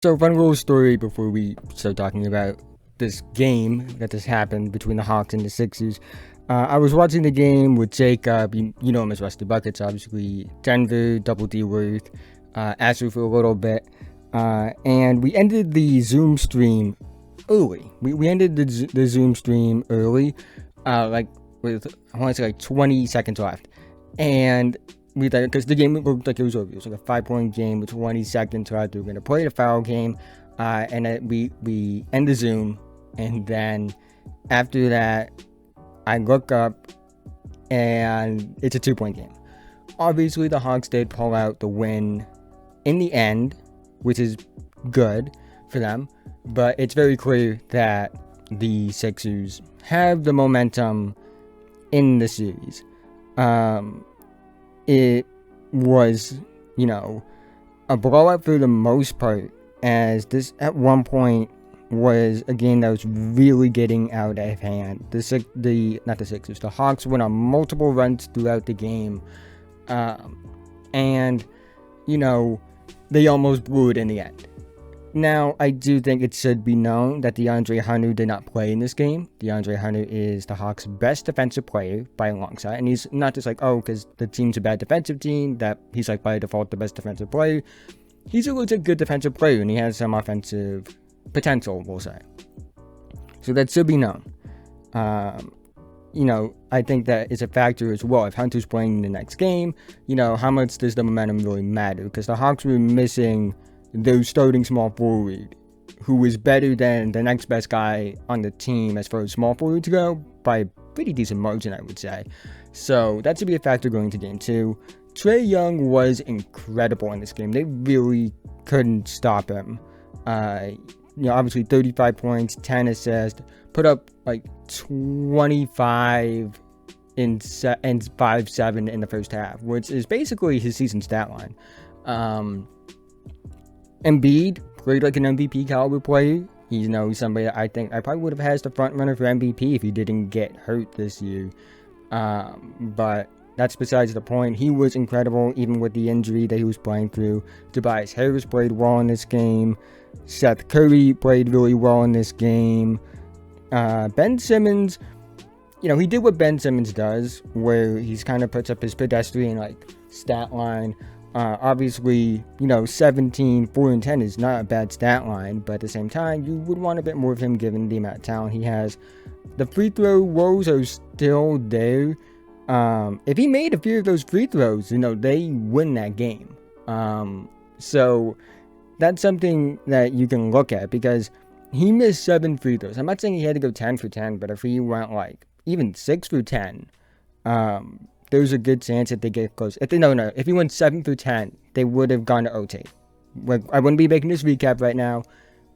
So, fun little story before we start talking about this game that just happened between the Hawks and the Sixers. I was watching the game with Jacob. You know him as RustyBuckets, obviously. Denver, Double D Worth, Astro for a little bit. And we ended the Zoom stream early. We ended the Zoom stream early, with, I want to say, 20 seconds left. And we thought, because the game looked like it was over. It was like a 5-point game with 20 seconds left. We were going to play the foul game, and then we end the Zoom. And then after that, I look up, and it's a 2-point game. Obviously, the Hawks did pull out the win in the end, which is good for them. But it's very clear that the Sixers have the momentum in the series. It was, a blowout for the most part, as this at one point was a game that was really getting out of hand. The Hawks went on multiple runs throughout the game, and they almost blew it in the end. Now, I do think it should be known that DeAndre Hunter did not play in this game. DeAndre Hunter is the Hawks' best defensive player by a long shot. And he's not just because the team's a bad defensive team, that he's by default the best defensive player. He's a legit good defensive player, and he has some offensive potential, we'll say. So that should be known. I think that is a factor as well. If Hunter's playing in the next game, how much does the momentum really matter? Because the Hawks were missing their starting small forward, who is better than the next best guy on the team as far as small forwards go, by a pretty decent margin, I would say. So that should be a factor going to game 2. Trae Young was incredible in this game. They really couldn't stop him. Obviously 35 points, 10 assists, put up 25 and 5-7 in the first half, which is basically his season stat line. Embiid played like an MVP caliber player. He's somebody that I think I probably would have had as the front runner for MVP if he didn't get hurt this year. But that's besides the point. He was incredible even with the injury that he was playing through. Tobias Harris played well in this game. Seth Curry played really well in this game. Ben Simmons, he did what Ben Simmons does, where he's kind of puts up his pedestrian stat line. Obviously, 17, 4, and 10 is not a bad stat line, but at the same time, you would want a bit more of him given the amount of talent he has. The free throw woes are still there. If he made a few of those free throws, they win that game. So that's something that you can look at, because he missed 7 free throws. I'm not saying he had to go 10 for 10, but if he went even 6 for 10, there's a good chance that they get close. If he went 7 through 10, they would have gone to OT. I wouldn't be making this recap right now.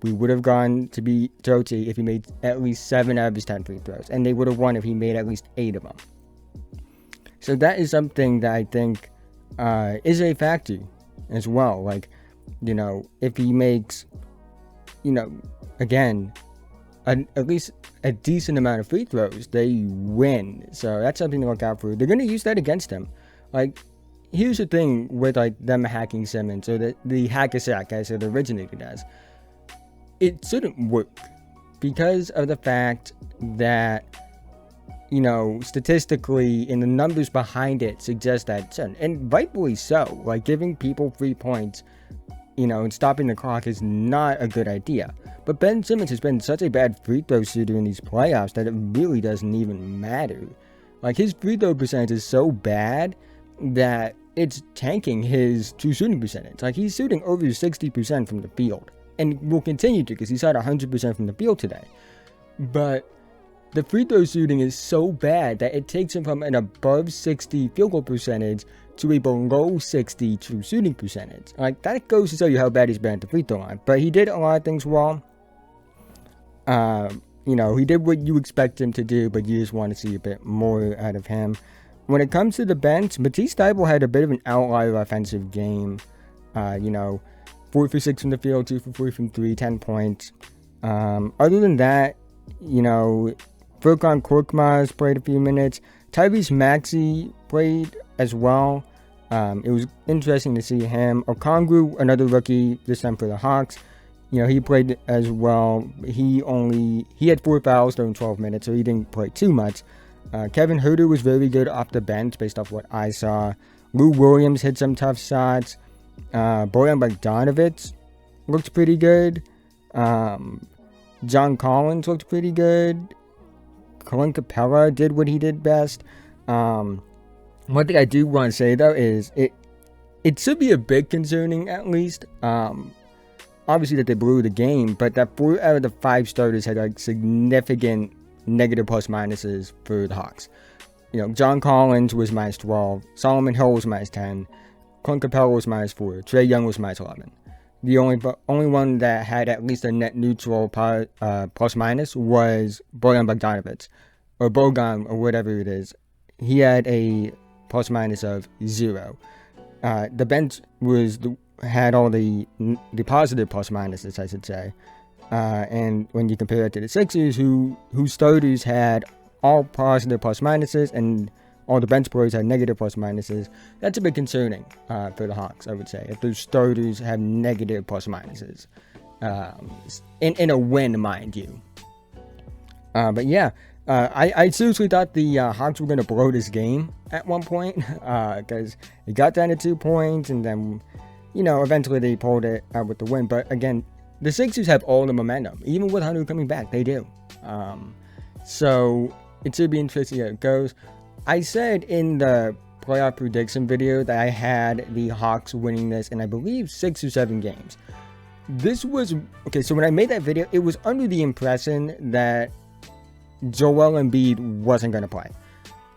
We would have gone to OT if he made at least 7 out of his 10 free throws, and they would have won if he made at least 8 of them. So that is something that I think is a factor as well. If he makes, again, at least a decent amount of free throws, they win. So that's something to look out for. They're going to use that against him. Here's the thing with them hacking Simmons, or the hack-a-sack, as it originated as. It shouldn't work because of the fact that, statistically, and the numbers behind it suggest that, and rightfully so, giving people free points, and stopping the clock is not a good idea. But Ben Simmons has been such a bad free throw shooter in these playoffs that it really doesn't even matter. His free throw percentage is so bad that it's tanking his true shooting percentage. He's shooting over 60% from the field, and will continue to, because he's shot 100% from the field today. But the free throw shooting is so bad that it takes him from an above 60 field goal percentage to a below 60 true shooting percentage. That goes to show you how bad he's been at the free throw line. But he did a lot of things well. He did what you expect him to do, but you just want to see a bit more out of him. When it comes to the bench, Matisse Thybulle had a bit of an outlier offensive game. 4 for 6 from the field, 2 for 4 from 3, 10 points. Other than that, Furkan Korkmaz played a few minutes. Tyrese Maxey played as well. It was interesting to see him. Okongwu, another rookie, this time for the Hawks. he played as well. He had 4 fouls during 12 minutes, so he didn't play too much. Kevin Huerter was very good off the bench based off what I saw. Lou Williams hit some tough shots. Bojan Bogdanovic looked pretty good. John Collins looked pretty good. Clint Capella did what he did best. One thing I do want to say, though, is it should be a bit concerning, at least. Obviously that they blew the game, but that 4 out of the 5 starters had like significant negative plus minuses for the Hawks. John Collins was minus 12. Solomon Hill was minus 10. Clint Capella was minus 4. Trae Young was minus 11. The only one that had at least a net neutral plus minus was Bojan Bogdanovic, or Bogan, or whatever it is. He had a plus minus of 0. The bench had all the positive plus minuses, I should say. And when you compare it to the Sixers, whose starters had all positive plus minuses and all the bench players had negative plus minuses, that's a bit concerning for the Hawks, I would say, if those starters have negative plus minuses. In a win, mind you. But yeah, I seriously thought the Hawks were going to blow this game at one point, because it got down to 2 points, and then, eventually they pulled it out with the win. But again, the Sixers have all the momentum. Even with Hunter coming back, they do. So it should be interesting how it goes. I said in the playoff prediction video that I had the Hawks winning this in, I believe, 6 or 7 games. This was... Okay, so when I made that video, it was under the impression that Joel Embiid wasn't going to play.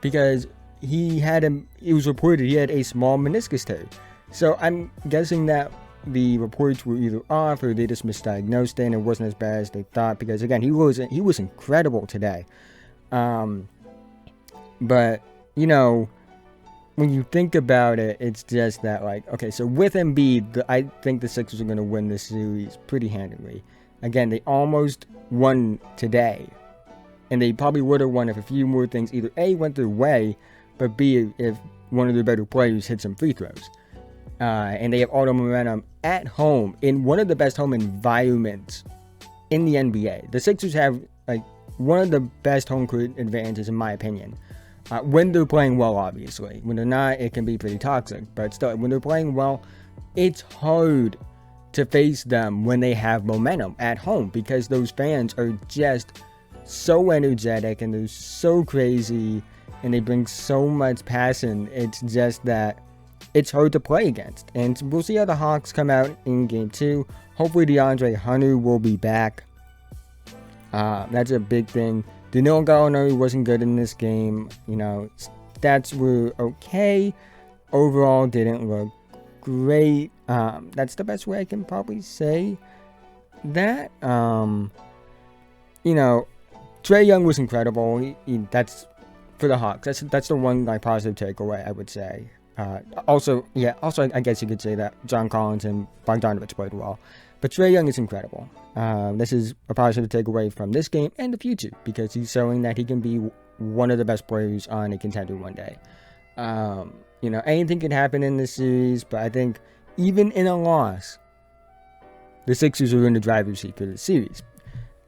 Because it was reported he had a small meniscus tear. So I'm guessing that the reports were either off or they just misdiagnosed it and it wasn't as bad as they thought. Because again, he was incredible today. But, when you think about it, it's just that, like, okay, so with Embiid, I think the Sixers are going to win this series pretty handily. Again, they almost won today. And they probably would have won if a few more things either A, went their way, but B, if one of their better players hit some free throws. And they have all the momentum at home in one of the best home environments in the NBA. The Sixers have, like, one of the best home court advantages, in my opinion. When they're playing well, obviously. When they're not, it can be pretty toxic. But still, when they're playing well, it's hard to face them when they have momentum at home, because those fans are just so energetic and they're so crazy and they bring so much passion. It's just that it's hard to play against. And we'll see how the Hawks come out in Game 2. Hopefully DeAndre Hunter will be back. That's a big thing. Danilo Gallinari wasn't good in this game. Stats were okay. Overall, didn't look great. That's the best way I can probably say that. Trae Young was incredible. That's for the Hawks. That's the one positive takeaway, I would say. Also, I guess you could say that John Collins and Bogdanovic played well. But Trae Young is incredible. This is a positive takeaway from this game and the future, because he's showing that he can be one of the best players on a contender one day. Anything can happen in this series, but I think even in a loss, the Sixers are in the driver's seat for the series.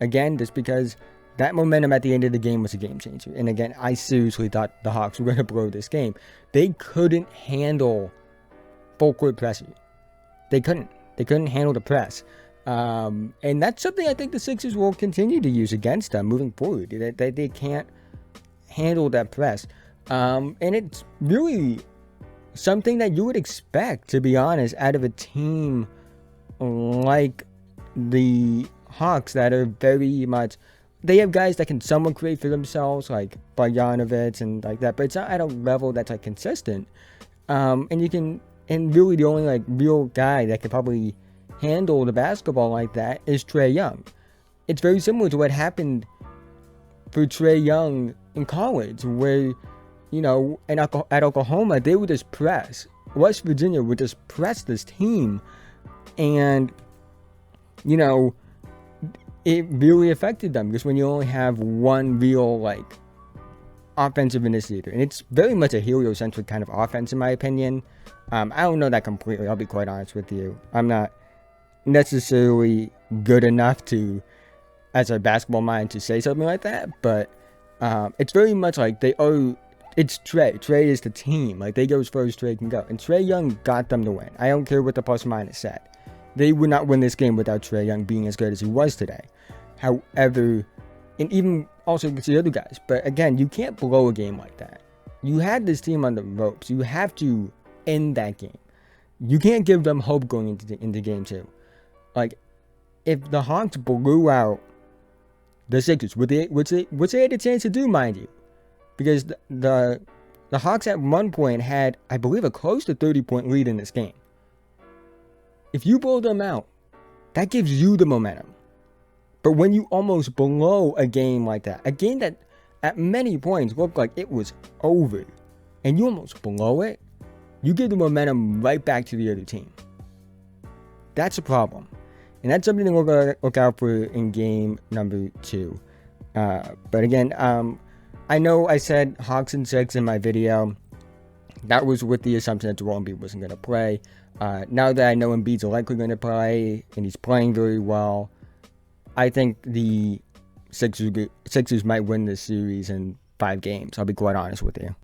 Again, just because that momentum at the end of the game was a game changer. And again, I seriously thought the Hawks were going to blow this game. They couldn't handle full court pressure. They couldn't handle the press. And that's something I think the Sixers will continue to use against them moving forward. They can't handle that press. And it's really something that you would expect, to be honest, out of a team like the Hawks that are very much... They have guys that can somewhat create for themselves, like Bogdanovic and like that, but it's not at a level that's like consistent. And really the only real guy that could probably handle the basketball like that is Trae Young. It's very similar to what happened for Trae Young in college, where, at Oklahoma, they would just press. West Virginia would just press this team, and, it really affected them, because when you only have one real, offensive initiator, and it's very much a heliocentric kind of offense, in my opinion. I don't know that completely, I'll be quite honest with you. I'm not necessarily good enough to, as a basketball mind, to say something like that, but it's very much like it's Trey. Trey is the team. Like, they go as far as Trey can go. And Trey Young got them to win. I don't care what the plus minus said. They would not win this game without Trey Young being as good as he was today. However, and even also against the other guys. But again, you can't blow a game like that. You had this team on the ropes. You have to end that game. You can't give them hope going into game 2. Like, if the Hawks blew out the Sixers, which they had a chance to do, mind you, because the Hawks at one point had, I believe, a close to 30-point lead in this game. If you blow them out, that gives you the momentum. But when you almost blow a game like that, a game that at many points looked like it was over, and you almost blow it, you give the momentum right back to the other team. That's a problem. And that's something to look out for in game number 2. But again, I know I said Hawks in 6 in my video. That was with the assumption that Joel Embiid wasn't going to play. Now that I know Embiid's likely going to play, and he's playing very well, I think the Sixers might win this series in 5 games. I'll be quite honest with you.